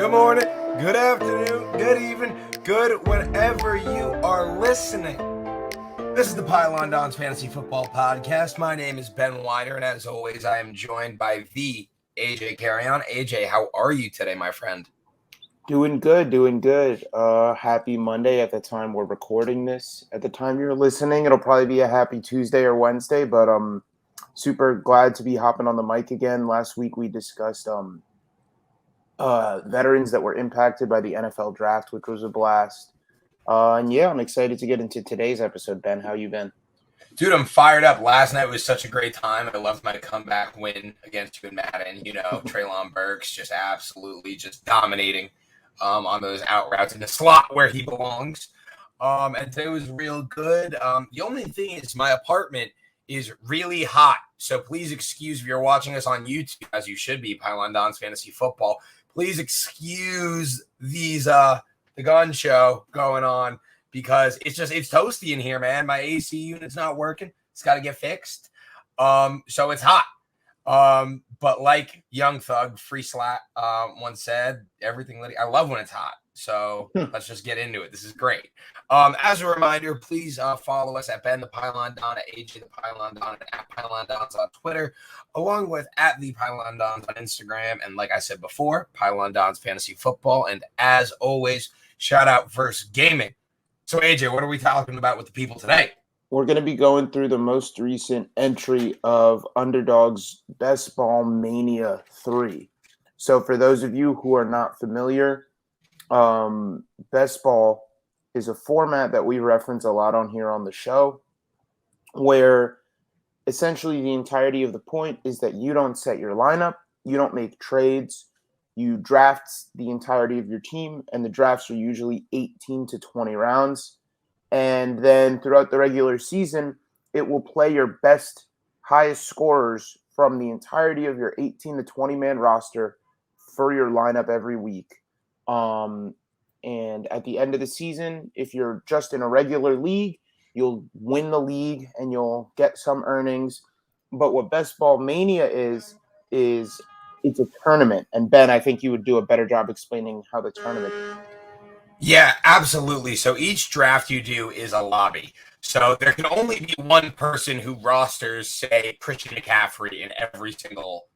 good morning, good afternoon, good evening, good whenever you are listening. This is the Pylon Dons Fantasy Football Podcast. My name is Ben Weiner, and as always, I am joined by the AJ Carrion. AJ, how are you today, my friend? Doing good. Happy Monday at the time we're recording this. At the time you're listening, it'll probably be a happy Tuesday or Wednesday, but super glad to be hopping on the mic again. Last week we discussed veterans that were impacted by the NFL draft, which was a blast. And yeah, I'm excited to get into today's episode. Ben, how you been? Dude, I'm fired up. Last night was such a great time. I loved my comeback win against you in Madden. You know, Treylon Burks just absolutely just dominating on those out routes in the slot where he belongs. And today was real good. The only thing is my apartment is really hot. So please excuse if you're watching us on YouTube, as you should be, Pylon Dons Fantasy Football. Please excuse these the gun show going on because it's toasty in here, man. My AC unit's not working. It's got to get fixed. So it's hot. But like Young Thug, Free Slat once said, everything. I love when it's hot. So let's just get into it. This is great. As a reminder, please follow us at Ben the Pylon Don, at AJ the Pylon Don, and at Pylon Dons on Twitter, along with at the Pylon Dons on Instagram. And like I said before, Pylon Dons Fantasy Football. And as always, shout out Verse Gaming. So AJ, what are we talking about with the people today? We're going to be going through the most recent entry of Underdog's Bestball Mania 3. So for those of you who are not familiar, Bestball is a format that we reference a lot on here on the show, where essentially the entirety of the point is that you don't set your lineup, you don't make trades, you draft the entirety of your team, and the drafts are usually 18 to 20 rounds. And then throughout the regular season, it will play your best, highest scorers from the entirety of your 18 to 20 man roster for your lineup every week. And at the end of the season, if you're just in a regular league, you'll win the league and you'll get some earnings. But what Bestball Mania is it's a tournament. And Ben, I think you would do a better job explaining how the tournament is. Yeah, absolutely. So each draft you do is a lobby. So there can only be one person who rosters, say, Christian McCaffrey in every single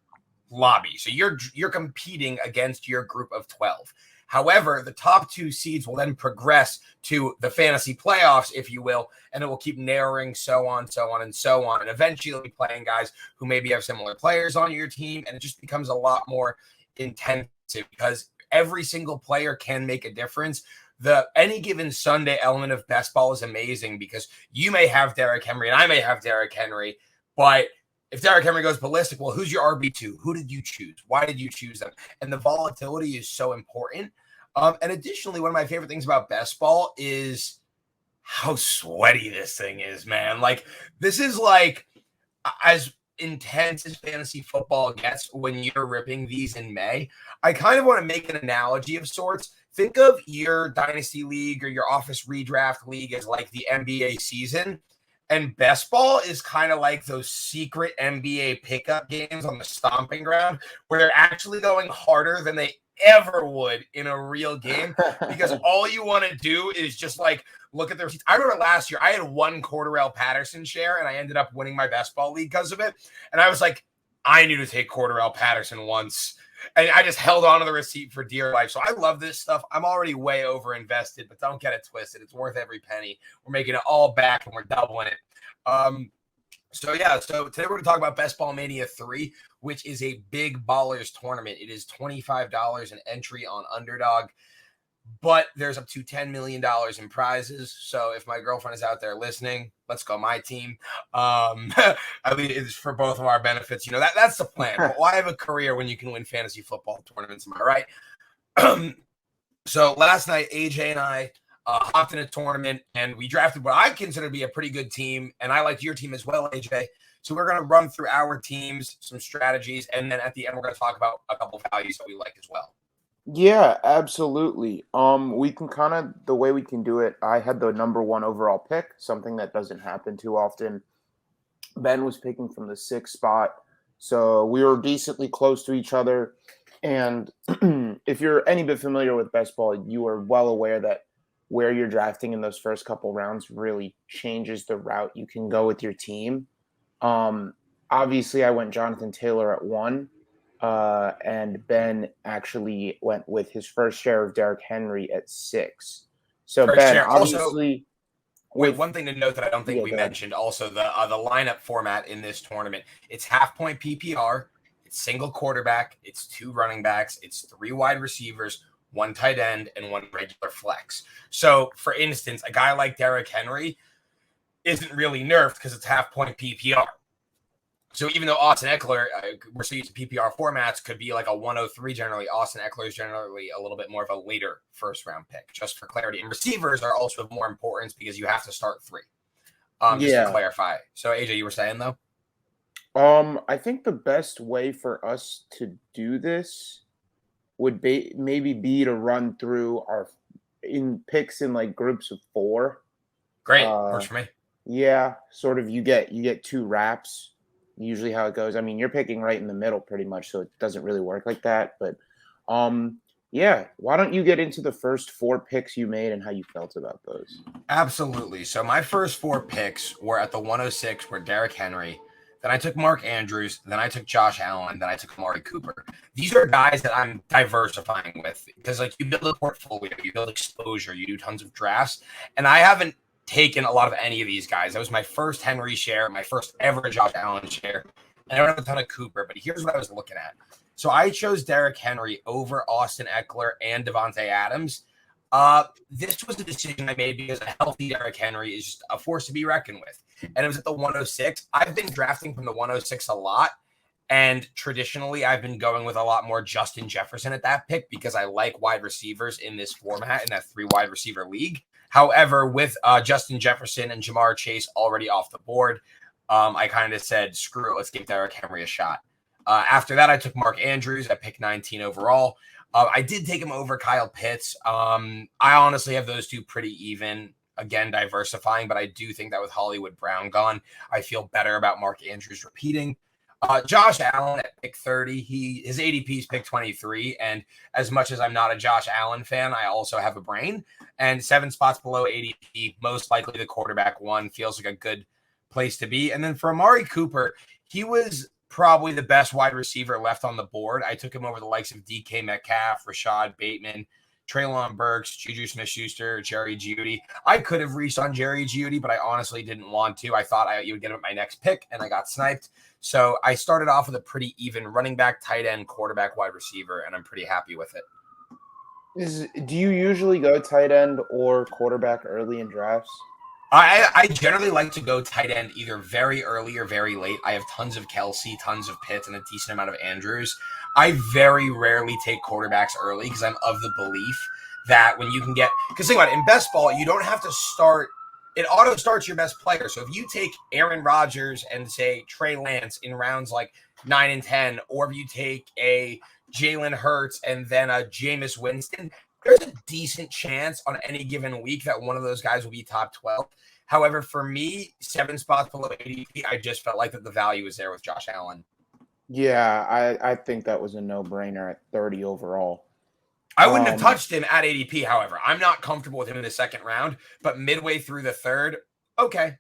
lobby. So you're competing against your group of 12. However, the top two seeds will then progress to the fantasy playoffs, if you will, and it will keep narrowing, so on, and eventually playing guys who maybe have similar players on your team, and it just becomes a lot more intensive because every single player can make a difference. The any given Sunday element of best ball is amazing because you may have Derrick Henry and I may have Derrick Henry, but if Derrick Henry goes ballistic, well, who's your RB2? Who did you choose? Why did you choose them? And the volatility is so important. And additionally, one of my favorite things about best ball is how sweaty this thing is, man. Like, this is like as intense as fantasy football gets when you're ripping these in May. I kind of want to make an analogy of sorts. Think of your dynasty league or your office redraft league as like the NBA season. And best ball is kind of like those secret NBA pickup games on the stomping ground where they're actually going harder than they ever would in a real game because all you want to do is just like look at their receipts. I remember last year I had one Cordarrelle Patterson share and I ended up winning my best ball league because of it. And I was like, I knew to take Cordarrelle Patterson once. And I just held on to the receipt for dear life. So I love this stuff. I'm already way over invested, but don't get it twisted. It's worth every penny. We're making it all back and we're doubling it. So today we're going to talk about Best Ball Mania 3, which is a big ballers tournament. It is $25 an entry on Underdog, but there's up to $10 million in prizes. So if my girlfriend is out there listening, let's go my team. I mean, it's for both of our benefits. You know, that's the plan. But why have a career when you can win fantasy football tournaments? Am I right? So last night, AJ and I hopped in a tournament and we drafted what I consider to be a pretty good team. And I liked your team as well, AJ. So we're going to run through our teams, some strategies, and then at the end, we're going to talk about a couple of values that we like as well. Yeah, absolutely. We can the way we can do it, I had the number one overall pick, something that doesn't happen too often. Ben was picking from the 6th spot. So we were decently close to each other. And if you're any bit familiar with best ball, you are well aware that where you're drafting in those first couple rounds really changes the route you can go with your team. Um, Obviously, I went Jonathan Taylor at 1, and Ben actually went with his first share of Derrick Henry at 6. So First Ben, share. Also, obviously, wait, with one thing to note that I don't think yeah, we go ahead. mentioned also the lineup format in this tournament. It's half point PPR, it's single quarterback, it's 2 running backs, it's 3 wide receivers, 1 tight end, and 1 regular flex. So, for instance, a guy like Derrick Henry isn't really nerfed because it's half point PPR. So even though Austin Eckler, we're so used to PPR formats, could be like a 103 generally, Austin Eckler is generally a little bit more of a later first round pick, just for clarity. And receivers are also of more importance because you have to start 3. Just to Yeah. clarify. So AJ, you were saying though? I think the best way for us to do this would be maybe to run through our in picks in like groups of 4. Great. Uh, Works for me. yeah, sort of you get 2 wraps. Usually how it goes. I mean, you're picking right in the middle pretty much, so it doesn't really work like that. But yeah, why don't you get into the first 4 picks you made and how you felt about those? Absolutely. So my first 4 picks were at the 106 were Derrick Henry. Then I took Mark Andrews. Then I took Josh Allen. Then I took Amari Cooper. These are guys that I'm diversifying with because, like, you build a portfolio, you build exposure, you do tons of drafts. And I haven't taken a lot of any of these guys. That was my first Henry share, my first ever Josh Allen share. And I don't have a ton of Cooper, but here's what I was looking at. So I chose Derrick Henry over Austin Eckler and Devontae Adams. This was a decision I made because a healthy Derrick Henry is just a force to be reckoned with. And it was at the 106. I've been drafting from the 106 a lot. And traditionally, I've been going with a lot more Justin Jefferson at that pick because I like wide receivers in this format, in that 3 wide receiver league. However, with Justin Jefferson and Jamar Chase already off the board, I kind of said, screw it, let's give Derrick Henry a shot. After that, I took Mark Andrews at pick 19 overall. I did take him over Kyle Pitts. I honestly have those 2 pretty even. Again, diversifying, but I do think that with Hollywood Brown gone, I feel better about Mark Andrews repeating. Josh Allen at pick 30, his ADP is pick 23, and as much as I'm not a Josh Allen fan, I also have a brain, and 7 spots below ADP, most likely the quarterback 1, feels like a good place to be. And then for Amari Cooper, he was probably the best wide receiver left on the board. I took him over the likes of DK Metcalf, Rashad Bateman, Treylon Burks, Juju Smith-Schuster, Jerry Jeudy. I could have reached on Jerry Jeudy, but I honestly didn't want to. I thought you would get him at my next pick, and I got sniped. So I started off with a pretty even running back, tight end, quarterback, wide receiver, and I'm pretty happy with it. Do you usually go tight end or quarterback early in drafts? I generally like to go tight end either very early or very late. I have tons of Kelsey, tons of Pitts, and a decent amount of Andrews. I very rarely take quarterbacks early because I'm of the belief that when you can get – because think about it, in best ball, you don't have to start – it auto starts your best player. So if you take Aaron Rodgers and, say, Trey Lance in rounds like 9 and 10, or if you take a Jalen Hurts and then a Jameis Winston – there's a decent chance on any given week that one of those guys will be top 12. However, for me, 7 spots below ADP, I just felt like that the value is there with Josh Allen. Yeah, I think that was a no-brainer at 30 overall. I wouldn't have touched him at ADP, however. I'm not comfortable with him in the second round, but midway through the third, okay.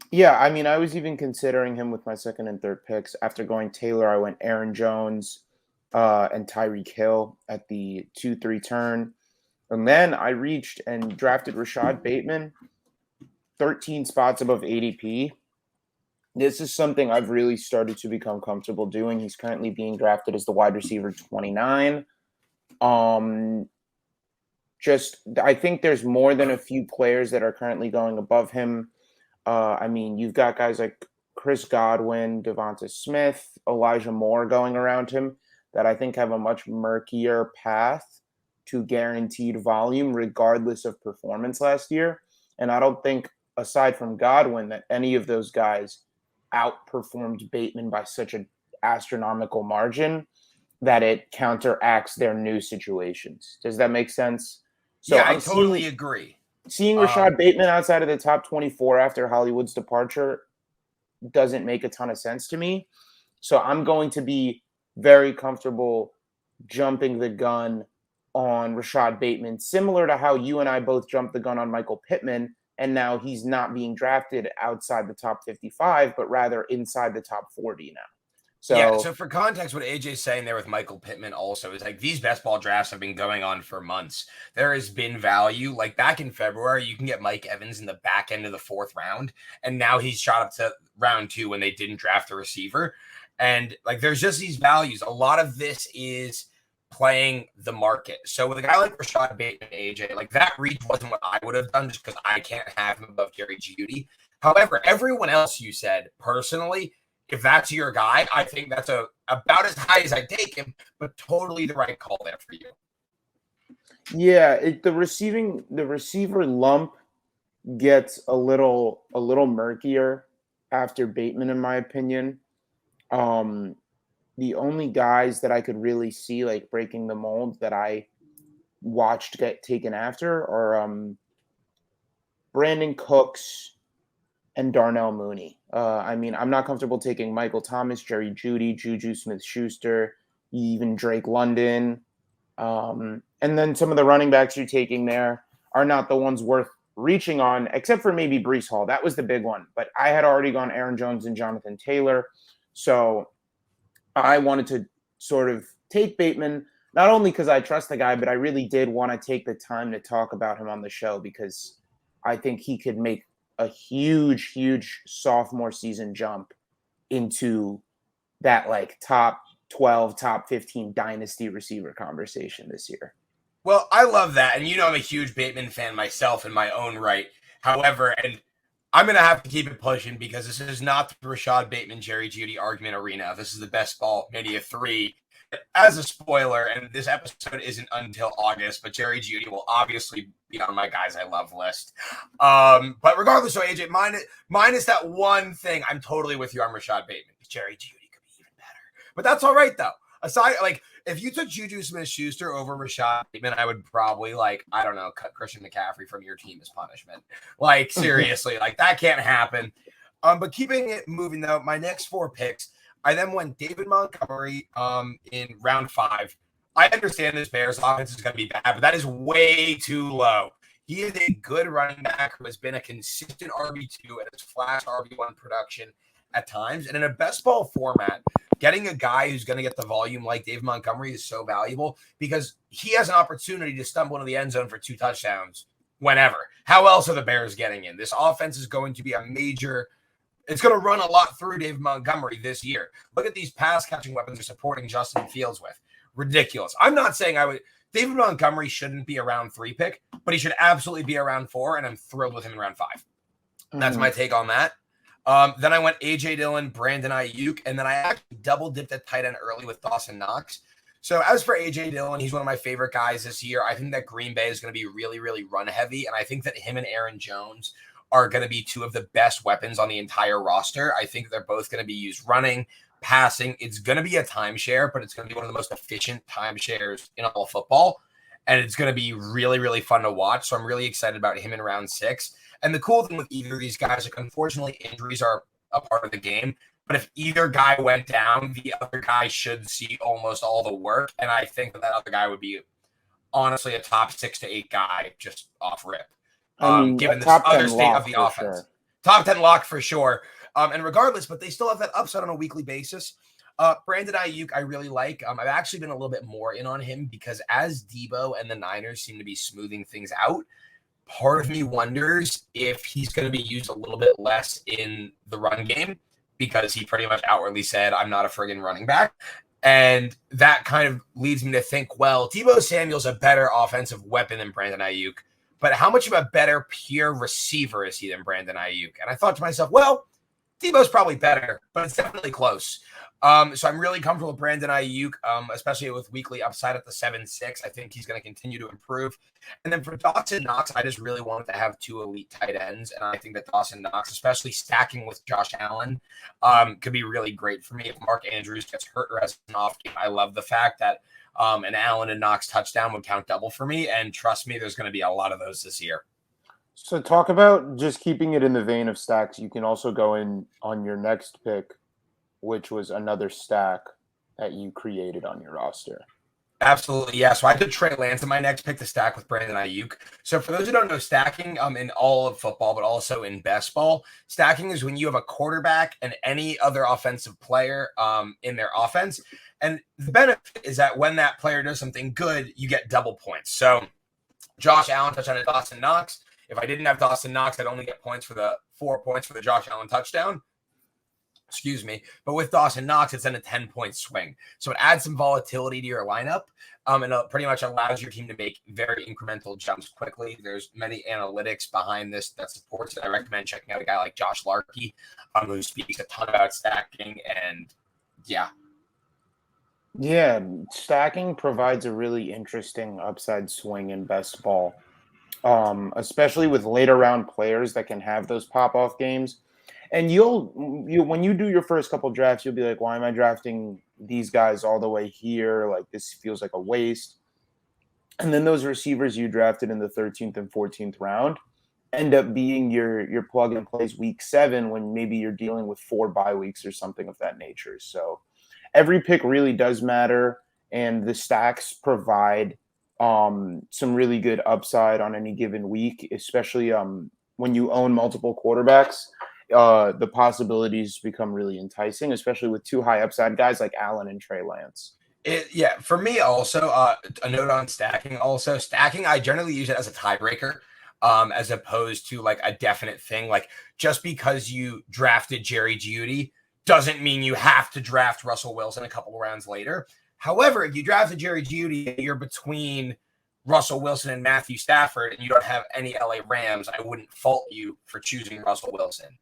Yeah, I mean, I was even considering him with my second and third picks. After going Taylor, I went Aaron Jones and Tyreek Hill at the 2-3 turn. And then I reached and drafted Rashad Bateman, 13 spots above ADP. This is something I've really started to become comfortable doing. He's currently being drafted as the wide receiver 29. I think there's more than a few players that are currently going above him. I mean, you've got guys like Chris Godwin, Devonta Smith, Elijah Moore going around him that I think have a much murkier path to guaranteed volume regardless of performance last year. And I don't think, aside from Godwin, that any of those guys outperformed Bateman by such an astronomical margin that it counteracts their new situations. Does that make sense? So yeah, I totally agree. Seeing Rashad Bateman outside of the top 24 after Hollywood's departure doesn't make a ton of sense to me. So I'm going to be very comfortable jumping the gun on Rashad Bateman, similar to how you and I both jumped the gun on Michael Pittman, and now he's not being drafted outside the top 55, but rather inside the top 40 now. So for context, what AJ's saying there with Michael Pittman also is like these best ball drafts have been going on for months. There has been value. Like back in February, you can get Mike Evans in the back end of the 4th round, and now he's shot up to round 2 when they didn't draft a receiver. And like there's just these values. A lot of this is playing the market. So with a guy like Rashad Bateman, AJ, like that reach wasn't what I would have done just because I can't have him above Jerry Jeudy. However, everyone else you said personally, if that's your guy, I think that's about as high as I take him, but totally the right call there for you. Yeah, the receiver lump gets a little murkier after Bateman, in my opinion. The only guys that I could really see like breaking the mold that I watched get taken after are Brandon Cooks and Darnell Mooney. I mean, I'm not comfortable taking Michael Thomas, Jerry Jeudy, Juju Smith-Schuster, even Drake London. And then some of the running backs you're taking there are not the ones worth reaching on, except for maybe Breece Hall. That was the big one. But I had already gone Aaron Jones and Jonathan Taylor. So I wanted to sort of take Bateman, not only because I trust the guy, but I really did want to take the time to talk about him on the show because I think he could make a huge sophomore season jump into that like top 12, top 15 dynasty receiver conversation this year. Well, I love that. And I'm a huge Bateman fan myself in my own right. However, and I'm going to have to keep it pushing because this is not the Rashad Bateman, Jerry Jeudy argument arena. This is the Best Ball Mania 3. As a spoiler, and this episode isn't until August, but Jerry Jeudy will obviously be on my guys I love list. But regardless, so AJ, minus that one thing, I'm totally with you on Rashad Bateman. Jerry Jeudy could be even better. But that's all right, though. Aside, like, if you took Juju Smith-Schuster over Rashad Bateman, I would probably, cut Christian McCaffrey from your team as punishment. Like, seriously, like, that can't happen. But keeping it moving, though, my next 4 picks, I then went David Montgomery in round 5. I understand this Bears offense is going to be bad, but that is way too low. He is a good running back who has been a consistent RB2 and has flashed RB1 production at times. And in a best ball format, getting a guy who's going to get the volume like David Montgomery is so valuable because he has an opportunity to stumble into the end zone for 2 touchdowns whenever. How else are the Bears getting in? This offense is going to be a major – it's going to run a lot through David Montgomery this year. Look at these pass-catching weapons they're supporting Justin Fields with. Ridiculous. I'm not saying David Montgomery shouldn't be a round 3 pick, but he should absolutely be a round 4, and I'm thrilled with him in round 5. That's my take on that. Then I went A.J. Dillon, Brandon Ayuk, and then I actually double-dipped at tight end early with Dawson Knox. So as for A.J. Dillon, he's one of my favorite guys this year. I think that Green Bay is going to be really, really run-heavy, and I think that him and Aaron Jones are going to be 2 of the best weapons on the entire roster. I think they're both going to be used running, passing. It's going to be a timeshare, but it's going to be one of the most efficient timeshares in all of football. And it's going to be really, really fun to watch. So I'm really excited about him in round 6. And the cool thing with either of these guys, like unfortunately, injuries are a part of the game. But if either guy went down, the other guy should see almost all the work. And I think that other guy would be honestly a top 6 to 8 guy just off rip. Given this other state of the offense. Sure. Top 10 lock for sure. And regardless, but they still have that upside on a weekly basis. Brandon Ayuk, I really like. I've actually been a little bit more in on him because as Debo and the Niners seem to be smoothing things out, part of me wonders if he's going to be used a little bit less in the run game because he pretty much outwardly said, I'm not a friggin' running back. And that kind of leads me to think, well, Debo Samuel's a better offensive weapon than Brandon Ayuk. But how much of a better pure receiver is he than Brandon Ayuk? And I thought to myself, well, Debo's probably better, but it's definitely close. So I'm really comfortable with Brandon Ayuk, especially with weekly upside at the 7-6. I think he's going to continue to improve. And then for Dawson Knox, I just really wanted to have 2 elite tight ends. And I think that Dawson Knox, especially stacking with Josh Allen, could be really great for me if Mark Andrews gets hurt or has an off game. I love the fact that an Allen and Knox touchdown would count double for me. And trust me, there's going to be a lot of those this year. So talk about just keeping it in the vein of stacks. You can also go in on your next pick, which was another stack that you created on your roster. Absolutely, yeah. So I took Trey Lance in my next pick to stack with Brandon Ayuk. So for those who don't know, stacking in all of football, but also in best ball, stacking is when you have a quarterback and any other offensive player in their offense. And the benefit is that when that player does something good, you get double points. So Josh Allen touchdown to Dawson Knox. If I didn't have Dawson Knox, I'd only get points for the 4 points for the Josh Allen touchdown. Excuse me. But with Dawson Knox, it's then a 10-point swing. So it adds some volatility to your lineup, and it pretty much allows your team to make very incremental jumps quickly. There's many analytics behind this that supports it. I recommend checking out a guy like Josh Larkey, who speaks a ton about stacking. And yeah. Yeah, stacking provides a really interesting upside swing in best ball, especially with later round players that can have those pop off games. And you when you do your first couple drafts, you'll be like, why am I drafting these guys all the way here? Like this feels like a waste. And then those receivers you drafted in the 13th and 14th round end up being your plug and plays week 7 when maybe you're dealing with 4 bye weeks or something of that nature. So every pick really does matter, and the stacks provide some really good upside on any given week, especially when you own multiple quarterbacks. The possibilities become really enticing, especially with 2 high upside guys like Allen and Trey Lance. Yeah, for me also, a note on stacking. Also, stacking, I generally use it as a tiebreaker, as opposed to like a definite thing. Like just because you drafted Jerry Jeudy doesn't mean you have to draft Russell Wilson a couple of rounds later. However, if you drafted Jerry Jeudy, you're between Russell Wilson and Matthew Stafford, and you don't have any LA Rams, I wouldn't fault you for choosing Russell Wilson.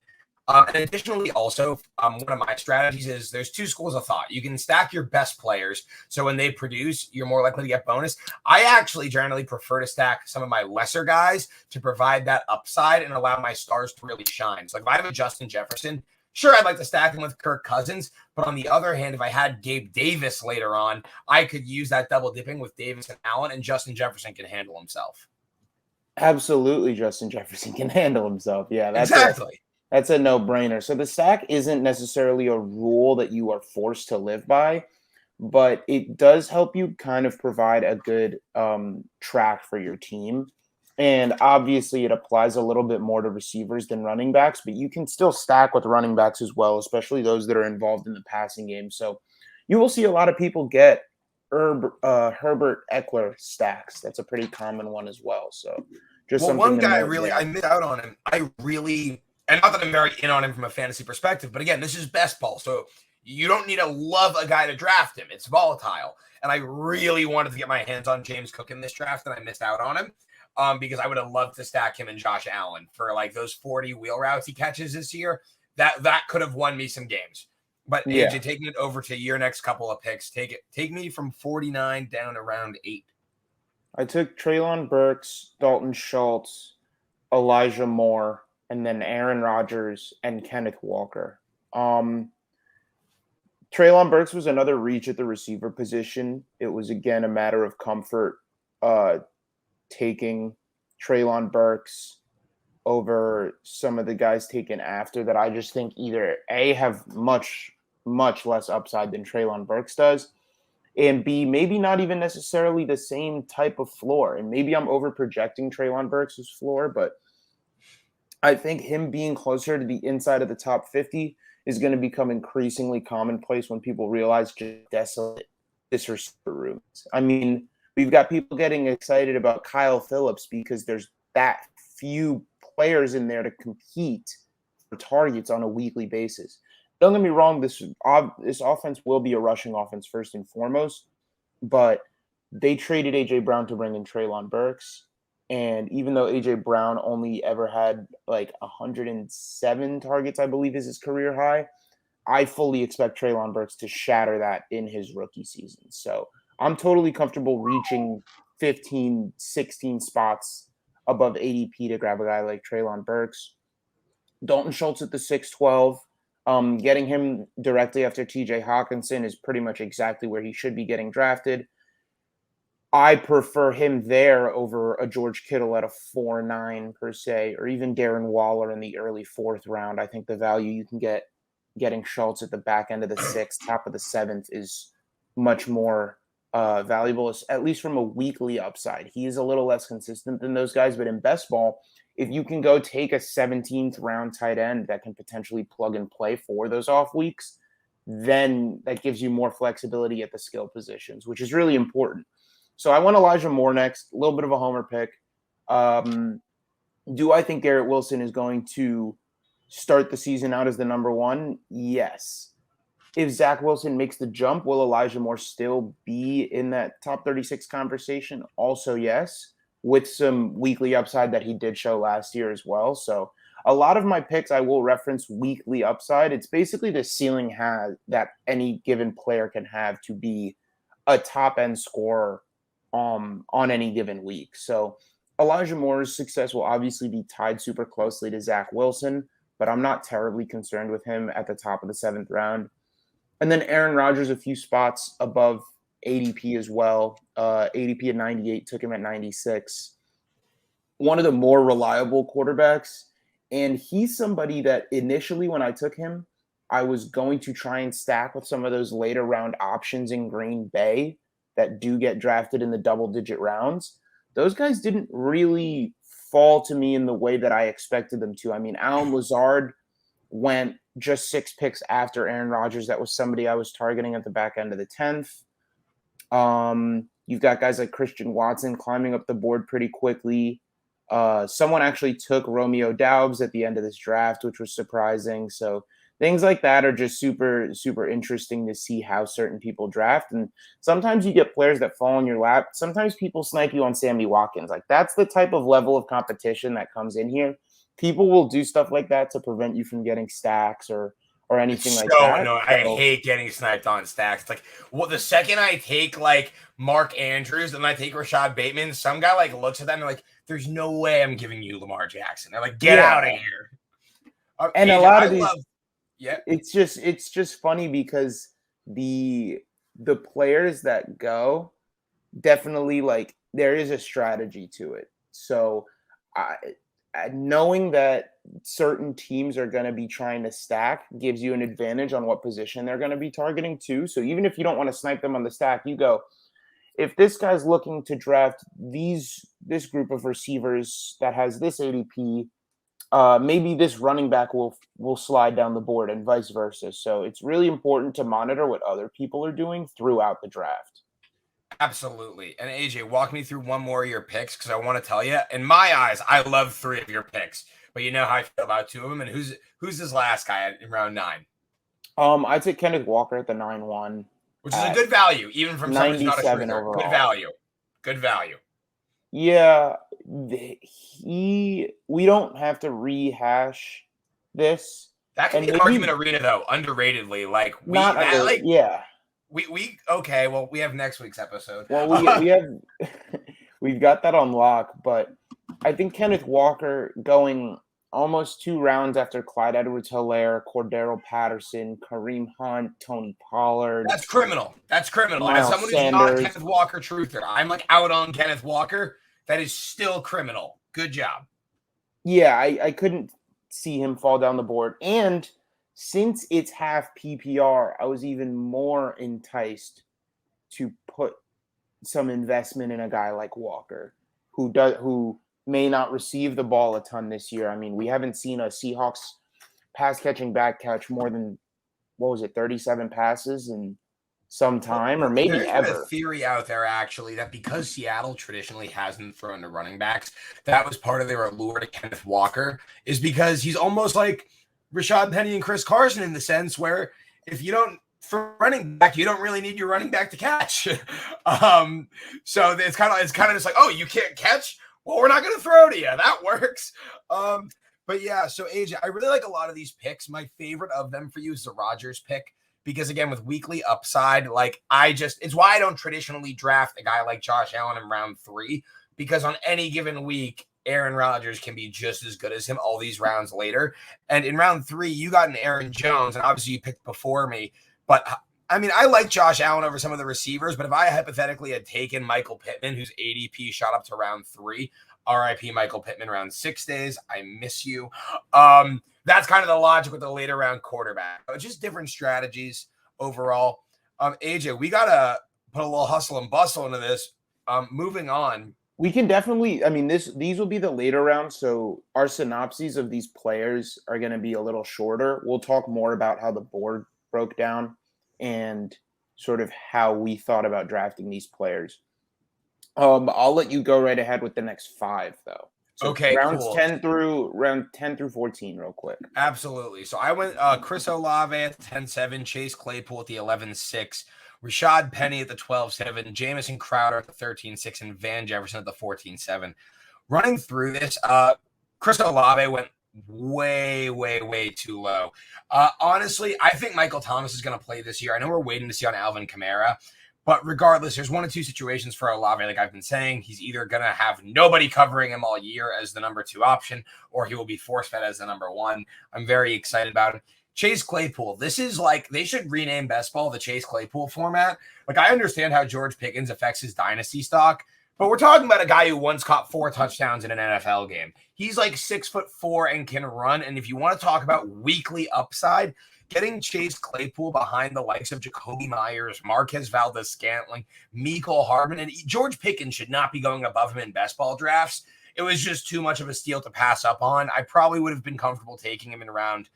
And additionally, also, one of my strategies is there's 2 schools of thought. You can stack your best players, so when they produce, you're more likely to get bonus. I actually generally prefer to stack some of my lesser guys to provide that upside and allow my stars to really shine. So, like if I have a Justin Jefferson, sure, I'd like to stack him with Kirk Cousins. But on the other hand, if I had Gabe Davis later on, I could use that double dipping with Davis and Allen, and Justin Jefferson can handle himself. Absolutely, Justin Jefferson can handle himself. Yeah, Exactly. That's a no-brainer. So the stack isn't necessarily a rule that you are forced to live by, but it does help you kind of provide a good track for your team. And obviously, it applies a little bit more to receivers than running backs, but you can still stack with running backs as well, especially those that are involved in the passing game. So you will see a lot of people get Herbert Eckler stacks. That's a pretty common one as well. So just something one to guy note there. I missed out on him. And not that I'm very in on him from a fantasy perspective, but again, this is best ball. So you don't need to love a guy to draft him. It's volatile. And I really wanted to get my hands on James Cook in this draft, and I missed out on him because I would have loved to stack him and Josh Allen for like those 40 wheel routes he catches this year. That could have won me some games. But Yeah. AJ, taking it over to your next couple of picks, take me from 49 down to round 8. I took Treylon Burks, Dalton Schultz, Elijah Moore, and then Aaron Rodgers and Kenneth Walker. Treylon Burks was another reach at the receiver position. It was, again, a matter of comfort taking Treylon Burks over some of the guys taken after that I just think either A, have much, much less upside than Treylon Burks does, and B, maybe not even necessarily the same type of floor. And maybe I'm over projecting Treylon Burks' floor, but I think him being closer to the inside of the top 50 is going to become increasingly commonplace when people realize just desolate this receiver rooms. I mean, we've got people getting excited about Kyle Phillips because there's that few players in there to compete for targets on a weekly basis. Don't get me wrong, this offense will be a rushing offense first and foremost, but they traded A.J. Brown to bring in Treylon Burks. And even though A.J. Brown only ever had like 107 targets, I believe is his career high, I fully expect Treylon Burks to shatter that in his rookie season. So I'm totally comfortable reaching 15, 16 spots above ADP to grab a guy like Treylon Burks. Dalton Schultz at the 612. Getting him directly after TJ Hawkinson is pretty much exactly where he should be getting drafted. I prefer him there over a George Kittle at a 4.9 per se, or even Darren Waller in the early 4th round. I think the value you can get getting Schultz at the back end of the 6th, top of the 7th is much more valuable, at least from a weekly upside. He is a little less consistent than those guys, but in best ball, if you can go take a 17th round tight end that can potentially plug and play for those off weeks, then that gives you more flexibility at the skill positions, which is really important. So I want Elijah Moore next, a little bit of a homer pick. Do I think Garrett Wilson is going to start the season out as the number one? Yes. If Zach Wilson makes the jump, will Elijah Moore still be in that top 36 conversation? Also, yes, with some weekly upside that he did show last year as well. So a lot of my picks, I will reference weekly upside. It's basically the ceiling has that any given player can have to be a top end scorer on any given week. So Elijah Moore's success will obviously be tied super closely to Zach Wilson, but I'm not terribly concerned with him at the top of the 7th round. And then Aaron Rodgers, a few spots above ADP as well. ADP at 98, took him at 96. One of the more reliable quarterbacks. And he's somebody that initially when I took him, I was going to try and stack with some of those later round options in Green Bay that do get drafted in the double-digit rounds. Those guys didn't really fall to me in the way that I expected them to. I mean, Allen Lazard went just 6 picks after Aaron Rodgers. That was somebody I was targeting at the back end of the 10th. You've got guys like Christian Watson climbing up the board pretty quickly. Someone actually took Romeo Doubs at the end of this draft, which was surprising. So things like that are just super, super interesting to see how certain people draft. And sometimes you get players that fall in your lap. Sometimes people snipe you on Sammy Watkins. Like that's the type of level of competition that comes in here. People will do stuff like that to prevent you from getting stacks or anything like that. No, I hate getting sniped on stacks. It's like, well, the second I take like Mark Andrews and I take Rashad Bateman, some guy like looks at them and like, there's no way I'm giving you Lamar Jackson. They're like, get out of here. And a lot of these, it's just funny because the players that go definitely like there is a strategy to it. So knowing that certain teams are going to be trying to stack gives you an advantage on what position they're going to be targeting too. So even if you don't want to snipe them on the stack, you go, if this guy's looking to draft this group of receivers that has this ADP, maybe this running back will slide down the board and vice versa. So it's really important to monitor what other people are doing throughout the draft. Absolutely. And AJ, walk me through one more of your picks because I want to tell you, in my eyes, I love 3 of your picks, but you know how I feel about 2 of them. And who's this last guy in round 9? I'd take Kenneth Walker at the 9-1. Which is a good value, even from someone who's not a truther. Overall. Good value. Good value. Yeah, we don't have to rehash this. That can be an argument arena, though, underratedly. Like, okay, well, we have next week's episode. Well, we've got that on lock, but I think Kenneth Walker going almost 2 rounds after Clyde Edwards-Helaire, Cordero Patterson, Kareem Hunt, Tony Pollard. That's criminal. That's criminal. Miles and as someone Sanders. Who's not a Kenneth Walker truther, I'm like out on Kenneth Walker. That is still criminal. Good job. Yeah, I couldn't see him fall down the board. And since it's half PPR, I was even more enticed to put some investment in a guy like Walker, who may not receive the ball a ton this year. I mean, we haven't seen a Seahawks pass catching back catch more than 37 passes in some time, or maybe There's ever. A theory out there actually that because Seattle traditionally hasn't thrown to running backs, that was part of their allure to Kenneth Walker, is because he's almost like Rashad Penny and Chris Carson in the sense where if you don't for running back, you don't really need your running back to catch. So it's kind of just like, oh, you can't catch? Well, we're not going to throw to you. That works. But yeah, so AJ, I really like a lot of these picks. My favorite of them for you is the Rodgers pick. Because again, with weekly upside, it's why I don't traditionally draft a guy like Josh Allen in round 3, because on any given week, Aaron Rodgers can be just as good as him all these rounds later. And in round 3, you got an Aaron Jones, and obviously you picked before me. But I mean, I like Josh Allen over some of the receivers, but if I hypothetically had taken Michael Pittman, whose ADP shot up to round 3, RIP Michael Pittman, round 6 days, I miss you. That's kind of the logic with the later round quarterback. Just different strategies overall. AJ, we got a put a little hustle and bustle into this. Moving on. We can definitely, I mean, these will be the later rounds, so our synopses of these players are going to be a little shorter. We'll talk more about how the board broke down and sort of how we thought about drafting these players. I'll let you go right ahead with the next 5, though. So Okay, round cool. 10 through 14, real quick. Absolutely. So I went Chris Olave at the 10-7, Chase Claypool at the 11-6, Rashad Penny at the 12-7, Jamison Crowder at the 13-6, and Van Jefferson at the 14-7. Running through this, Chris Olave went way, way, way too low. Honestly, I think Michael Thomas is going to play this year. I know we're waiting to see on Alvin Kamara, but regardless, there's 1 of 2 situations for Olave. Like I've been saying, he's either going to have nobody covering him all year as the number 2 option, or he will be force-fed as the number 1. I'm very excited about him. Chase Claypool, this is like, they should rename Bestball the Chase Claypool format. Like, I understand how George Pickens affects his dynasty stock, but we're talking about a guy who once caught 4 touchdowns in an NFL game. He's like 6'4" and can run. And if you want to talk about weekly upside, getting Chase Claypool behind the likes of Jacoby Myers, Marquez Valdez-Scantling, Mecole Hardman, and George Pickens should not be going above him in best ball drafts. It was just too much of a steal to pass up on. I probably would have been comfortable taking him in round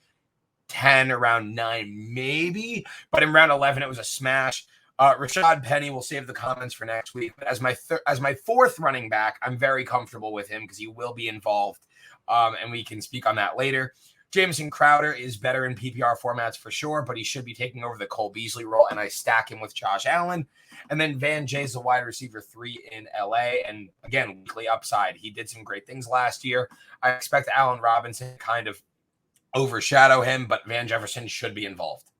10, around 9, maybe. But in round 11, it was a smash. Rashad Penny, we'll save the comments for next week. But as my 4th running back, I'm very comfortable with him because he will be involved, and we can speak on that later. Jamison Crowder is better in PPR formats for sure, but he should be taking over the Cole Beasley role, and I stack him with Josh Allen. And then Van Jay's the wide receiver 3 in LA, and again, weekly upside. He did some great things last year. I expect Allen Robinson to kind of overshadow him, but Van Jefferson should be involved.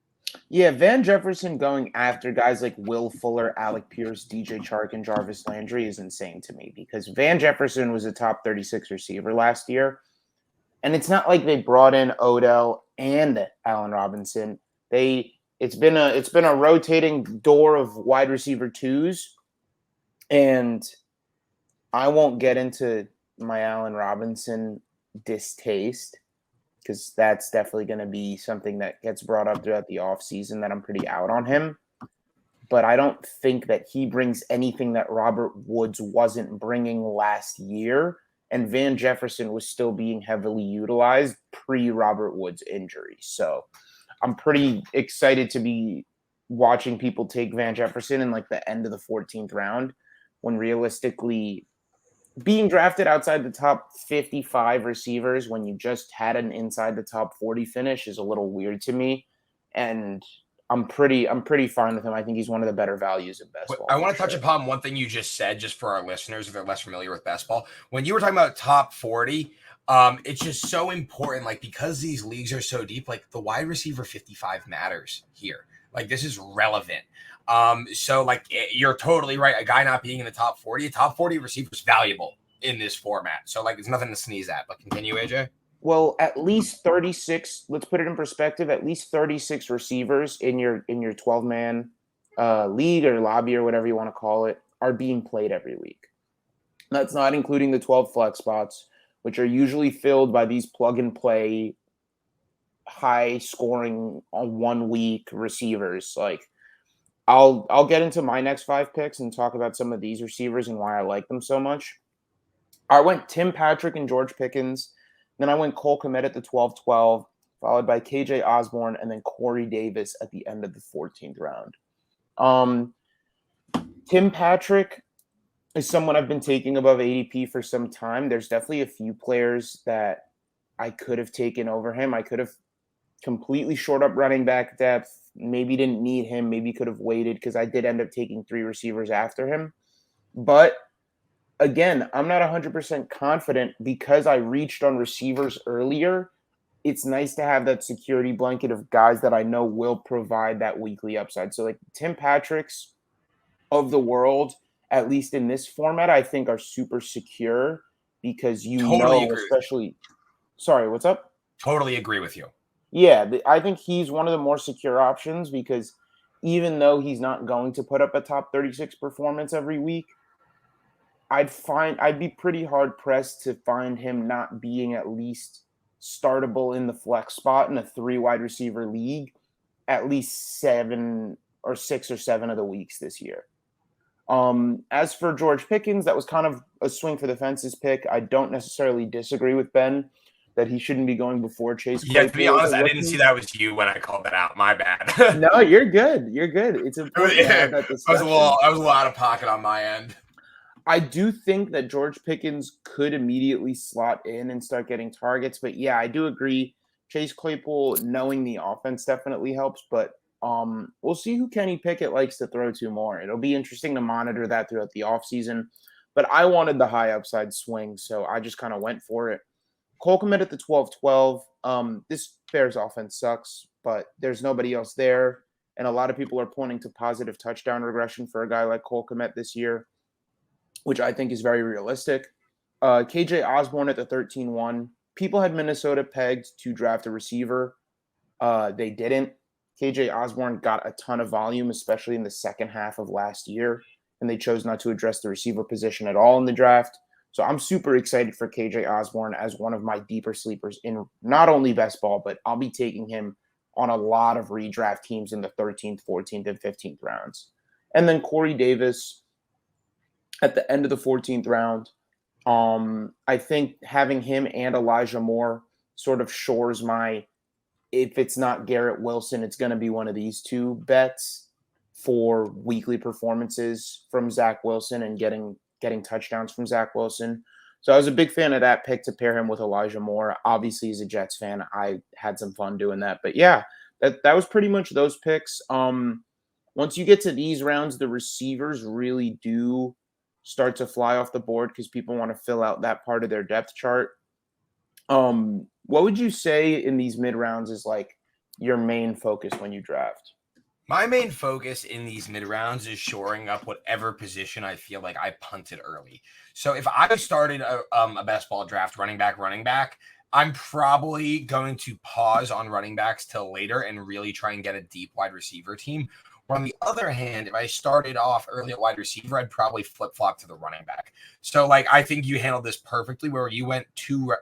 Yeah, Van Jefferson going after guys like Will Fuller, Alec Pierce, DJ Chark, and Jarvis Landry is insane to me because Van Jefferson was a top 36 receiver last year. And it's not like they brought in Odell and Allen Robinson. It's been a rotating door of wide receiver 2s. And I won't get into my Allen Robinson distaste because that's definitely going to be something that gets brought up throughout the offseason that I'm pretty out on him. But I don't think that he brings anything that Robert Woods wasn't bringing last year. And Van Jefferson was still being heavily utilized pre-Robert Woods injury. So I'm pretty excited to be watching people take Van Jefferson in like the end of the 14th round when realistically being drafted outside the top 55 receivers when you just had an inside the top 40 finish is a little weird to me. And I'm pretty fine with him. I think he's one of the better values in best ball. I want to touch upon one thing you just said, just for our listeners if they're less familiar with best ball. When you were talking about top 40, it's just so important, like because these leagues are so deep, like the wide receiver 55 matters here. Like this is relevant. So like you're totally right. A guy not being in the top 40, a top 40 receiver is valuable in this format. So like it's nothing to sneeze at. But continue, AJ. Well, at least 36, let's put it in perspective, at least 36 receivers in your 12-man league or lobby or whatever you want to call it are being played every week. That's not including the 12 flex spots, which are usually filled by these plug-and-play, high-scoring on 1 week receivers. Like, I'll get into my next 5 picks and talk about some of these receivers and why I like them so much. I went Tim Patrick and George Pickens. Then I went Cole Kmet at the 12-12, followed by KJ Osborne, and then Corey Davis at the end of the 14th round. Tim Patrick is someone I've been taking above ADP for some time. There's definitely a few players that I could have taken over him. I could have completely shored up running back depth. Maybe didn't need him. Maybe could have waited because I did end up taking 3 receivers after him. But again, I'm not 100% confident because I reached on receivers earlier. It's nice to have that security blanket of guys that I know will provide that weekly upside. So like Tim Patrick's of the world, at least in this format, I think are super secure because especially – sorry, what's up? Totally agree with you. Yeah, I think he's one of the more secure options because even though he's not going to put up a top 36 performance every week, I'd be pretty hard pressed to find him not being at least startable in the flex spot in a 3 wide receiver league at least 6 or 7 of the weeks this year. As for George Pickens, that was kind of a swing for the fences pick. I don't necessarily disagree with Ben that he shouldn't be going before Chase Yeah, to be Claypool as a honest, I didn't see rookie. that was you when I called that out. My bad. No, you're good. You're good. It's important to have that discussion. I was a little out of pocket on my end. I do think that George Pickens could immediately slot in and start getting targets, but yeah, I do agree. Chase Claypool knowing the offense definitely helps, but we'll see who Kenny Pickett likes to throw to more. It'll be interesting to monitor that throughout the offseason. But I wanted the high upside swing, so I just kind of went for it. Cole Kmet at the 12-12. This Bears offense sucks, but there's nobody else there. And a lot of people are pointing to positive touchdown regression for a guy like Cole Kmet this year, which I think is very realistic. KJ Osborne at the 13-1. People had Minnesota pegged to draft a receiver. They didn't. KJ Osborne got a ton of volume, especially in the second half of last year, and they chose not to address the receiver position at all in the draft. So I'm super excited for KJ Osborne as one of my deeper sleepers in not only best ball, but I'll be taking him on a lot of redraft teams in the 13th, 14th, and 15th rounds. And then Corey Davis at the end of the 14th round. I think having him and Elijah Moore sort of shores my, if it's not Garrett Wilson, it's going to be one of these two bets for weekly performances from Zach Wilson and getting touchdowns from Zach Wilson. So I was a big fan of that pick to pair him with Elijah Moore. Obviously, as a Jets fan, I had some fun doing that. But yeah, that was pretty much those picks. Once you get to these rounds, the receivers really do start to fly off the board because people want to fill out that part of their depth chart. What would you say in these mid rounds is like your main focus when you draft? My main focus in these mid rounds is shoring up whatever position I feel like I punted early. So if I started a best ball draft running back, I'm probably going to pause on running backs till later and really try and get a deep wide receiver team. Or on the other hand, if I started off early at wide receiver, I'd probably flip flop to the running back. So like I think you handled this perfectly, where you went two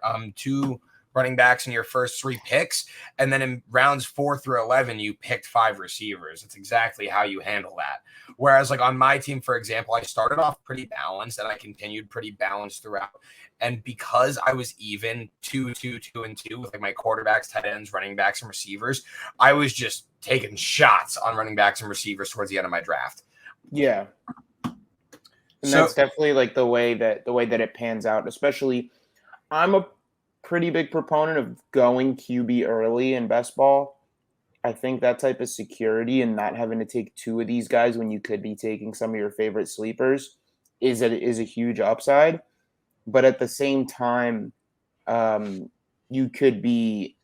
running backs in your first three picks, and then in rounds 4 through 11 you picked 5 receivers. It's exactly how you handle that. Whereas like on my team, for example, I started off pretty balanced and I continued pretty balanced throughout, and because I was even 2 and 2 with like my quarterbacks, tight ends, running backs, and receivers, I was just taking shots on running backs and receivers towards the end of my draft. Yeah, and that's definitely like the way that it pans out. Especially, I'm a pretty big proponent of going QB early in best ball. I think that type of security and not having to take 2 of these guys when you could be taking some of your favorite sleepers is a huge upside. But at the same time, you could be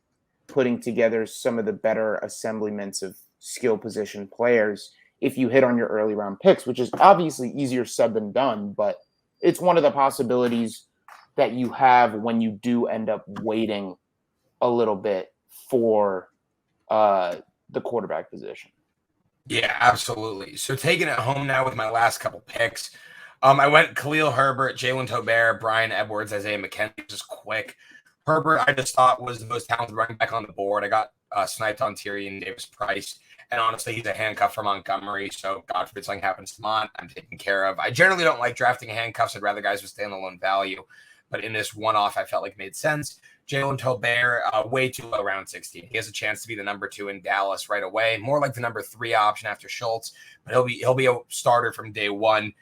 putting together some of the better assemblements of skill position players if you hit on your early round picks, which is obviously easier said than done, but it's one of the possibilities that you have when you do end up waiting a little bit for the quarterback position. Yeah, absolutely. So taking it home now with my last couple picks. I went Khalil Herbert, Jalen Tobert, Brian Edwards, Isaiah McKenzie, just quick. Herbert, I just thought was the most talented running back on the board. I got sniped on Tyrion Davis-Price, and honestly, he's a handcuff for Montgomery, so God forbid something happens to Mont, I'm taken care of. I generally don't like drafting handcuffs. I'd rather guys with standalone value, but in this one-off, I felt like it made sense. Jalen Tobert, way too low, round 16. He has a chance to be the number 2 in Dallas right away, more like the number 3 option after Schultz, but he'll be a starter from day one.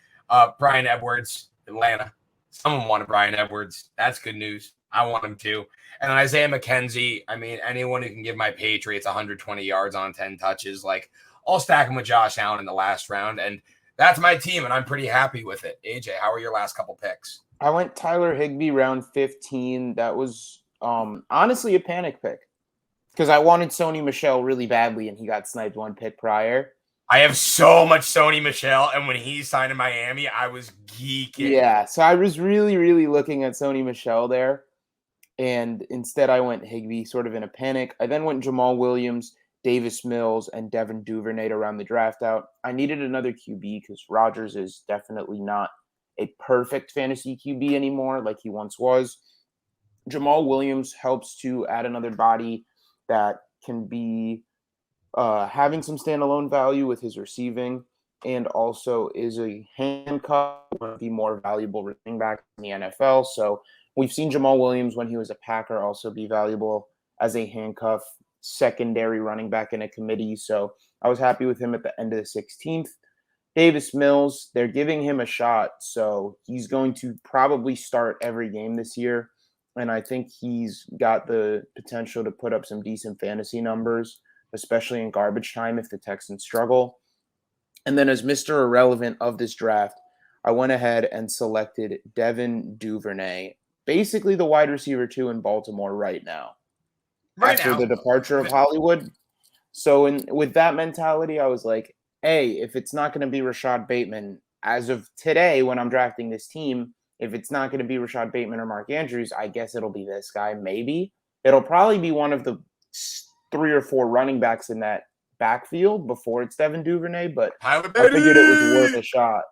Brian Edwards, Atlanta. Someone wanted Brian Edwards. That's good news. I want him to. And then Isaiah McKenzie, I mean, anyone who can give my Patriots 120 yards on 10 touches, like, I'll stack him with Josh Allen in the last round. And that's my team, and I'm pretty happy with it. AJ, how are your last couple picks? I went Tyler Higbee round 15. That was honestly a panic pick because I wanted Sony Michel really badly, and he got sniped 1 pick prior. I have so much Sony Michel, and when he signed in Miami, I was geeking. Yeah, so I was really, really looking at Sony Michel there, and instead I went Higbee sort of in a panic. I then went Jamal Williams, Davis Mills, and Devin Duvernay to round the draft out. I needed another QB because Rodgers is definitely not a perfect fantasy QB anymore like he once was. Jamal Williams helps to add another body that can be having some standalone value with his receiving. and also is a handcuff, one of the more valuable running backs in the NFL. So we've seen Jamal Williams when he was a Packer also be valuable as a handcuff secondary running back in a committee. So I was happy with him at the end of the 16th. Davis Mills, they're giving him a shot. So he's going to probably start every game this year. And I think he's got the potential to put up some decent fantasy numbers, especially in garbage time if the Texans struggle. And then as Mr. Irrelevant of this draft, I went ahead and selected Devin Duvernay, basically the wide receiver 2 in Baltimore right now. After the departure of Hollywood. So with that mentality, I was like, hey, if it's not going to be Rashad Bateman, as of today when I'm drafting this team, if it's not going to be Rashad Bateman or Mark Andrews, I guess it'll be this guy, maybe. It'll probably be one of the 3 or 4 running backs in that backfield before it's Devin Duvernay, but I figured it was worth a shot.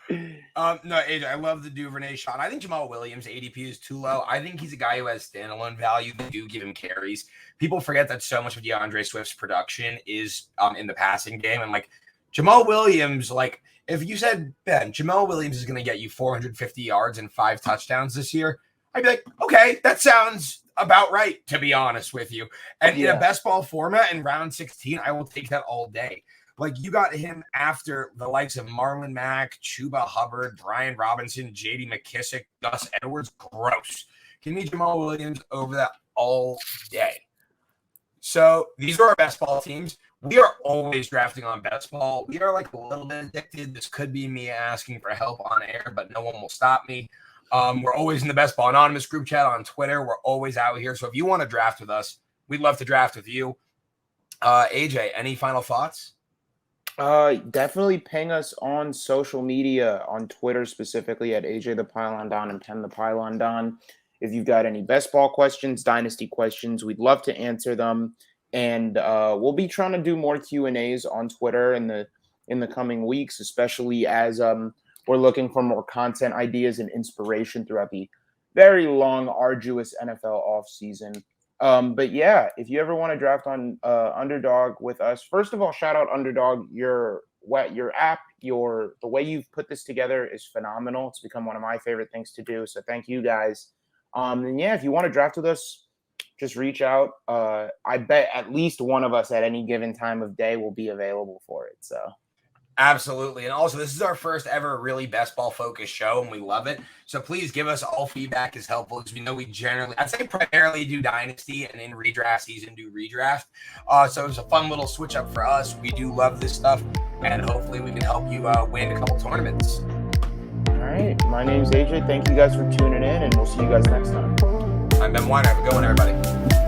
No, AJ, I love the Duvernay shot. I think Jamal Williams' ADP is too low. I think he's a guy who has standalone value. They do give him carries. People forget that so much of DeAndre Swift's production is in the passing game. And like Jamal Williams, like if you said, Ben, Jamal Williams is going to get you 450 yards and 5 touchdowns this year, I'd be like, okay, that sounds about right, to be honest with you. And in a best ball format in round 16, I will take that all day. Like, you got him after the likes of Marlon Mack, Chuba Hubbard, Brian Robinson, J.D. McKissick, Gus Edwards. Gross. Give me Jamal Williams over that all day. So these are our best ball teams. We are always drafting on best ball. We are like a little bit addicted. This could be me asking for help on air, but no one will stop me. We're always in the Best Ball Anonymous group chat on Twitter. We're always out here. So if you want to draft with us, we'd love to draft with you. AJ, any final thoughts? Definitely ping us on social media, on Twitter specifically at AJ the Pylon Don and Pen the Pylon Don. If you've got any best ball questions, dynasty questions, we'd love to answer them. And we'll be trying to do more Q&As on Twitter in the coming weeks, especially as we're looking for more content ideas and inspiration throughout the very long, arduous NFL offseason. But yeah, if you ever want to draft on Underdog with us, first of all, shout out Underdog. Your app, the way you've put this together is phenomenal. It's become one of my favorite things to do. So thank you guys. And yeah, if you want to draft with us, just reach out. I bet at least one of us at any given time of day will be available for it. So. Absolutely. And also, this is our first ever really best ball focused show, and we love it. So please give us all feedback is helpful, because we know we generally, I'd say primarily do Dynasty, and in redraft season do redraft. So it was a fun little switch up for us. We do love this stuff, and hopefully we can help you win a couple tournaments. All right. My name's AJ. Thank you guys for tuning in, and we'll see you guys next time. I'm Ben Weiner. Have a good one, everybody.